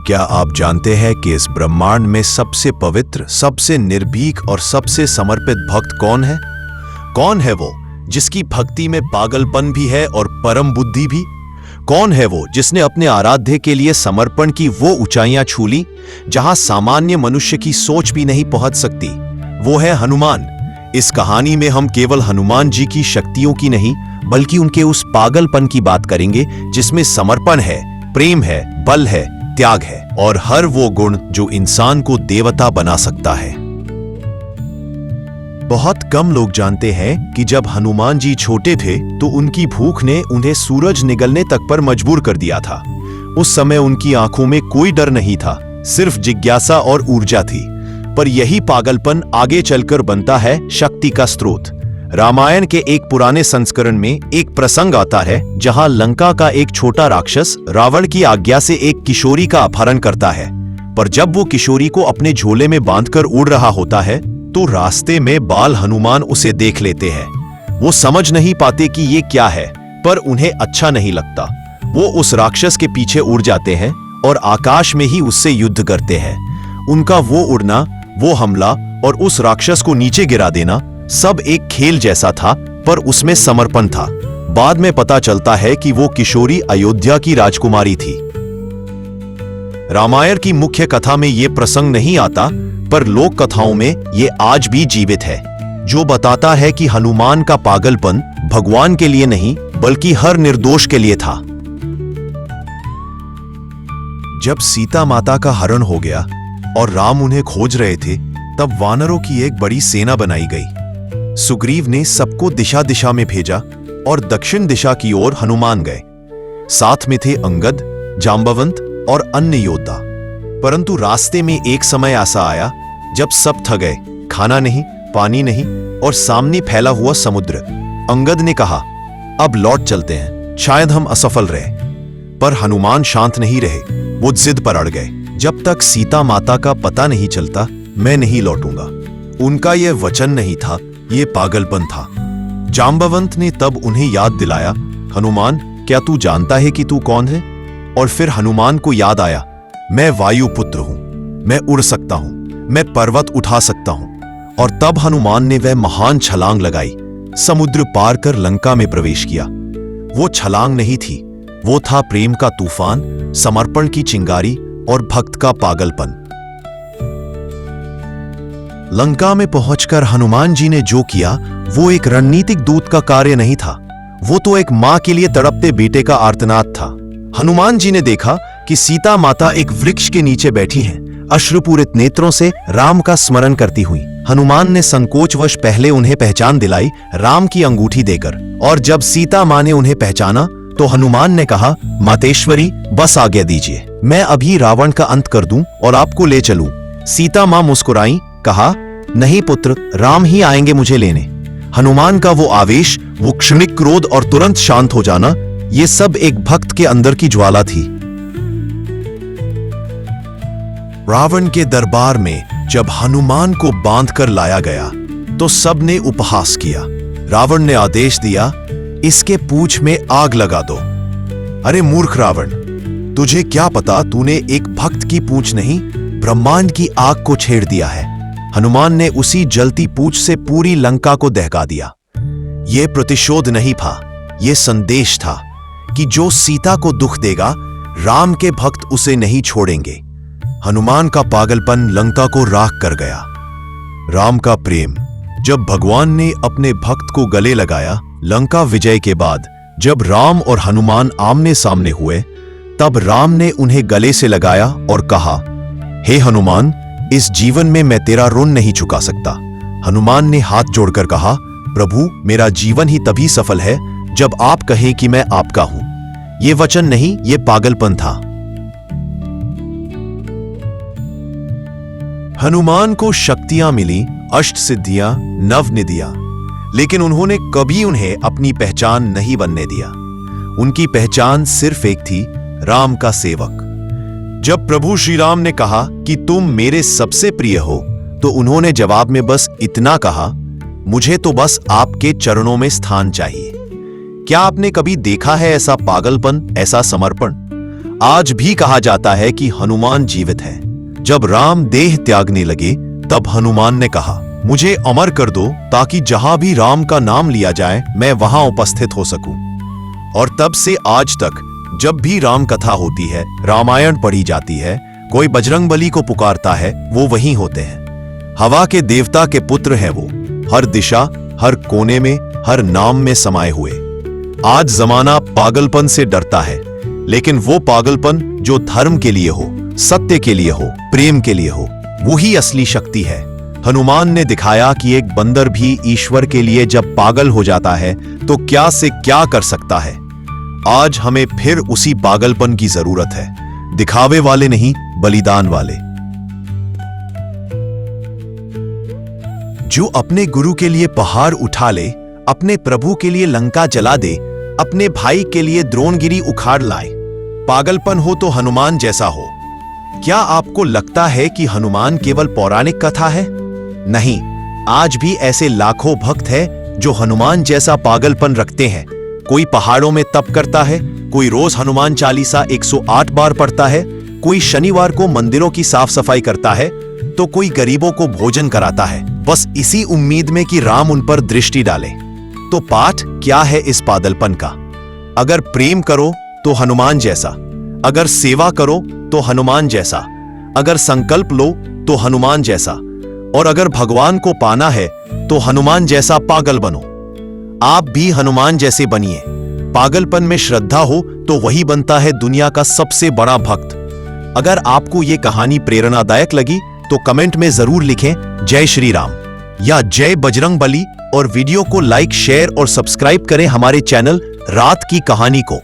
क्या आप जानते हैं कि इस ब्रह्मांड में सबसे पवित्र, सबसे निर्भीक और सबसे समर्पित भक्त कौन है? कौन है वो जिसकी भक्ति में पागलपन भी है और परम बुद्धि भी? कौन है वो जिसने अपने आराध्य के लिए समर्पण की वो ऊंचाइयां छू ली जहां सामान्य मनुष्य की सोच भी नहीं पहुंच सकती? वो है हनुमान। इस कहानी में हम केवल हनुमान जी की शक्तियों की नहीं, बल्कि उनके उस पागलपन की बात करेंगे जिसमें समर्पण है, प्रेम है, बल है, त्याग है और हर वो गुण जो इंसान को देवता बना सकता है। बहुत कम लोग जानते हैं कि जब हनुमान जी छोटे थे तो उनकी भूख ने उन्हें सूरज निगलने तक पर मजबूर कर दिया था। उस समय उनकी आंखों में कोई डर नहीं था, सिर्फ जिज्ञासा और ऊर्जा थी। पर यही पागलपन आगे चलकर बनता है शक्ति का स्रोत। रामायण के एक पुराने संस्करण में एक प्रसंग आता है जहां लंका का एक छोटा राक्षस रावण की आज्ञा से एक किशोरी का अपहरण करता है। पर जब वो किशोरी को अपने झोले में बांधकर उड़ रहा होता है तो रास्ते में बाल हनुमान उसे देख लेते हैं। वो समझ नहीं पाते कि ये क्या है, पर उन्हें अच्छा नहीं लगता। वो उस राक्षस के पीछे उड़ जाते हैं और आकाश में ही उससे युद्ध करते हैं। उनका वो उड़ना, वो हमला और उस राक्षस को नीचे गिरा देना सब एक खेल जैसा था, पर उसमें समर्पण था। बाद में पता चलता है कि वो किशोरी अयोध्या की राजकुमारी थी। रामायण की मुख्य कथा में ये प्रसंग नहीं आता, पर लोक कथाओं में ये आज भी जीवित है, जो बताता है कि हनुमान का पागलपन भगवान के लिए नहीं, बल्कि हर निर्दोष के लिए था। जब सीता माता का हरण हो गया और राम उन्हें खोज रहे थे, तब वानरों की एक बड़ी सेना बनाई गई। सुग्रीव ने सबको दिशा दिशा में भेजा और दक्षिण दिशा की ओर हनुमान गए। साथ में थे अंगद, जांबवंत और अन्य योद्धा। परंतु रास्ते में एक समय ऐसा आया जब सब थक गए, खाना नहीं, पानी नहीं और सामने फैला हुआ समुद्र। अंगद ने कहा, अब लौट चलते हैं, शायद हम असफल रहे। पर हनुमान शांत नहीं रहे, वो जिद पर अड़ गए, जब तक सीता माता का पता नहीं चलता मैं नहीं लौटूंगा। उनका यह वचन नहीं था, ये पागलपन था। जांबवंत ने तब उन्हें याद दिलाया, हनुमान, क्या तू जानता है कि तू कौन है? और फिर हनुमान को याद आया, मैं वायुपुत्र हूं, मैं उड़ सकता हूं, मैं पर्वत उठा सकता हूं। और तब हनुमान ने वह महान छलांग लगाई, समुद्र पार कर लंका में प्रवेश किया। वो छलांग नहीं थी, वो था प्रेम का तूफान, समर्पण की चिंगारी और भक्त का पागलपन। लंका में पहुंचकर हनुमान जी ने जो किया वो एक रणनीतिक दूत का कार्य नहीं था, वो तो एक मां के लिए तड़पते बेटे का आर्तनाद था। हनुमान जी ने देखा कि सीता माता एक वृक्ष के नीचे बैठी हैं, अश्रुपूरित नेत्रों से राम का स्मरण करती हुई। हनुमान ने संकोचवश पहले उन्हें पहचान दिलाई राम की अंगूठी देकर, और जब सीता मां ने उन्हें पहचाना तो हनुमान ने कहा, मातेश्वरी, बस आज्ञा दीजिए, मैं अभी रावण का अंत कर दूं और आपको ले चलूं। सीता मां मुस्कुराई, कहा, नहीं पुत्र, राम ही आएंगे मुझे लेने। हनुमान का वो आवेश, वो क्षणिक क्रोध और तुरंत शांत हो जाना, ये सब एक भक्त के अंदर की ज्वाला थी। रावण के दरबार में जब हनुमान को बांधकर लाया गया तो सबने उपहास किया। रावण ने आदेश दिया, इसके पूंछ में आग लगा दो। अरे मूर्ख रावण, तुझे क्या पता तूने एक भक्त की पूंछ नहीं, ब्रह्मांड की आग को छेड़ दिया है। हनुमान ने उसी जलती पूंछ से पूरी लंका को दहका दिया। यह प्रतिशोध नहीं था, यह संदेश था कि जो सीता को दुख देगा, राम के भक्त उसे नहीं छोड़ेंगे। हनुमान का पागलपन लंका को राख कर गया। राम का प्रेम, जब भगवान ने अपने भक्त को गले लगाया, लंका विजय के बाद जब राम और हनुमान आमने सामने हुए, तब राम ने उन्हें गले से लगाया और कहा, हे हनुमान, इस जीवन में मैं तेरा ऋण नहीं चुका सकता। हनुमान ने हाथ जोड़कर कहा, प्रभु, मेरा जीवन ही तभी सफल है जब आप कहें कि मैं आपका हूं। यह वचन नहीं, यह पागलपन था। हनुमान को शक्तियां मिली, अष्ट सिद्धियां, नव निधियां, लेकिन उन्होंने कभी उन्हें अपनी पहचान नहीं बनने दिया। उनकी पहचान सिर्फ एक थी, राम का सेवक। जब प्रभु श्री राम ने कहा कि तुम मेरे सबसे प्रिय हो, तो उन्होंने जवाब में बस इतना कहा, मुझे तो बस आपके चरणों में स्थान चाहिए। क्या आपने कभी देखा है ऐसा पागलपन, ऐसा समर्पण? आज भी कहा जाता है कि हनुमान जीवित है। जब राम देह त्यागने लगे तब हनुमान ने कहा, मुझे अमर कर दो ताकि जहां भी राम का नाम लिया जाए मैं वहां उपस्थित हो सकूं। और तब से आज तक जब भी राम कथा होती है, रामायण पढ़ी जाती है, कोई बजरंगबली को पुकारता है, वो वहीं होते हैं। हवा के देवता के पुत्र हैं वो, हर दिशा, हर कोने में, हर नाम में समाये हुए। आज जमाना पागलपन से डरता है, लेकिन वो पागलपन जो धर्म के लिए हो, सत्य के लिए हो, प्रेम के लिए हो, वही असली शक्ति है। हनुमान ने दिखाया कि एक बंदर भी ईश्वर के लिए जब पागल हो जाता है तो क्या से क्या कर सकता है। आज हमें फिर उसी पागलपन की जरूरत है, दिखावे वाले नहीं, बलिदान वाले। जो अपने गुरु के लिए पहाड़ उठा ले, अपने प्रभु के लिए लंका जला दे, अपने भाई के लिए द्रोणगिरी उखाड़ लाए। पागलपन हो तो हनुमान जैसा हो। क्या आपको लगता है कि हनुमान केवल पौराणिक कथा है? नहीं, आज भी ऐसे लाखों भक्त हैं जो हनुमान जैसा पागलपन रखते हैं। कोई पहाड़ों में तप करता है, कोई रोज हनुमान चालीसा 108 बार पढ़ता है, कोई शनिवार को मंदिरों की साफ सफाई करता है, तो कोई गरीबों को भोजन कराता है, बस इसी उम्मीद में कि राम उन पर दृष्टि डाले। तो पाठ क्या है इस पागलपन का? अगर प्रेम करो तो हनुमान जैसा, अगर सेवा करो तो हनुमान जैसा, अगर संकल्प लो तो हनुमान जैसा, और अगर भगवान को पाना है तो हनुमान जैसा पागल बनो। आप भी हनुमान जैसे बनिए। पागलपन में श्रद्धा हो तो वही बनता है दुनिया का सबसे बड़ा भक्त। अगर आपको यह कहानी प्रेरणादायक लगी तो कमेंट में जरूर लिखें जय श्री राम या जय बजरंग बली, और वीडियो को लाइक, शेयर और सब्सक्राइब करें हमारे चैनल रात की कहानी को।